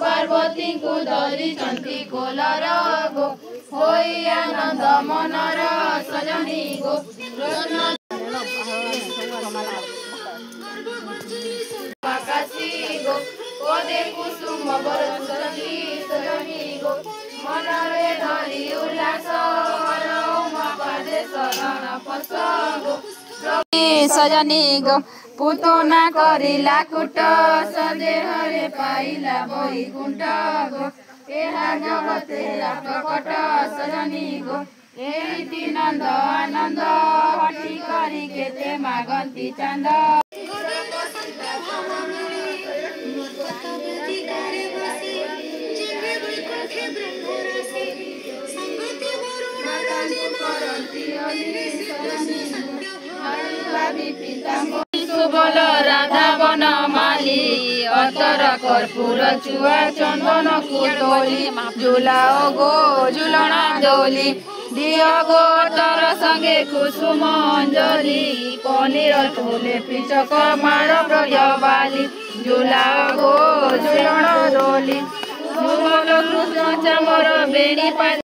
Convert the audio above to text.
पार्वती को धरी चंती कोलर गो होई आनंद मनर सजनी गो आकाशी गो कोदे कुसुम बरसती सजनी गो मनरे धरी उल्लास शरण पसगो सजनी गो पुतोना करिला कुट सदेहरे पाइला बैकुंठ गो एहा जगते प्रकट सजनी गो एति नंद आनंद हठी करी केते मागंती चंद सुबल राधा बन माली अतर कर्पूर चुआ चंदन कुतोली झुलाओ गो झुलना डोली दियो गो तर संगे कुसुम अंजलि पनीर तोले पिचक मार ब्रजबाली झुलाओ गो झुलना डोली कृष्ण चामर बेणी